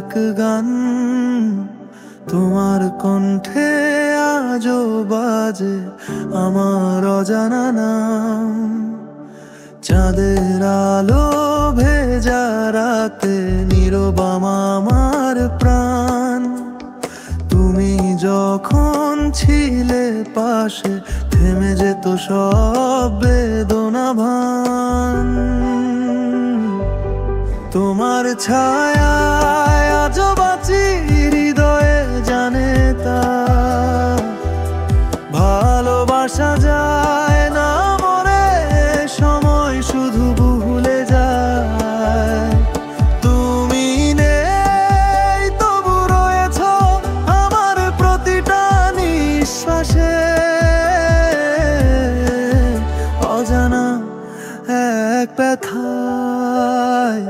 এক গান তোমার কণ্ঠে আজও বাজে আমার অজানা নাম। চাঁদের আলো ভেজা রাতে নীরব আমার প্রাণ। তুমি যখন ছিলে পাশে থেমে যেত সব বেদনা ভান। তোমার ছায়ায় আজও বাঁচি, হৃদয়ে জানে তা ভালোবাসা যায় না মরে, সময় শুধু ভুলে যায়। তুমি নেই তবু রয়েছ আমার প্রতিটা নিঃশ্বাসে, অজানা এক ব্যথায়।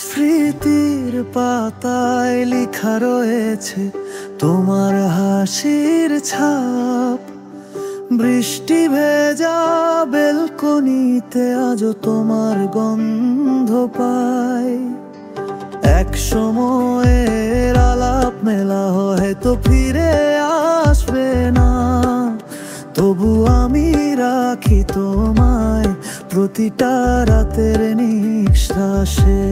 স্মৃতির পাতায় লেখা রয়েছে তোমার হাসির ছাপ। বৃষ্টি ভেজা বেলকনিতে আজও তোমার গন্ধ পাই। এক সময়ের আলাপ মেলা হয়তো ফিরে আসবে না, তবু আমি রাখি তোমায় প্রতিটা রাতের নিঃশ্বাসে।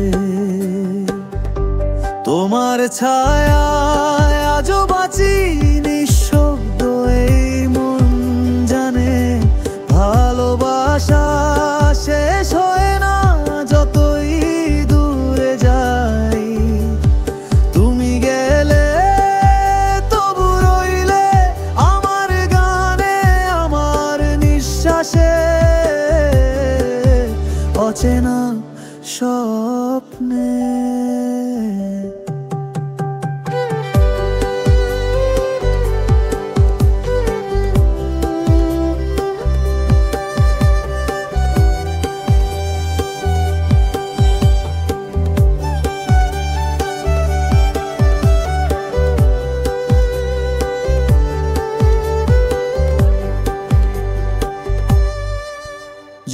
তোমার ছায়ায় আজও বাঁচি, নিঃশব্দ এই মন জানে ভালোবাসা শেষ হয় না যতই দূরে যাই। তুমি গেলে তবু রইলে আমার গানে আমার নিঃশ্বাসে, অচেনা স্বপ্নে।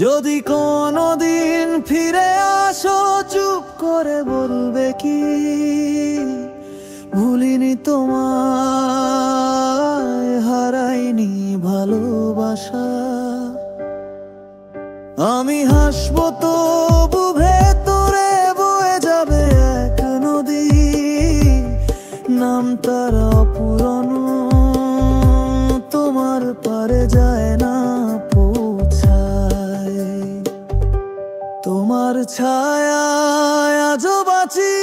যদি কোনোদিন ফিরে আসো চুপ করে বলবে কি ভুলিনি তোমায়, হারাইনি ভালোবাসা। আমি হাসবো তবু ভেতরে বয়ে যাবে এক নদী, নাম তার অপুরনো, তোমার পারে যায় না পৌঁছায়। তোমার ছায়ায় আজও বাঁচি,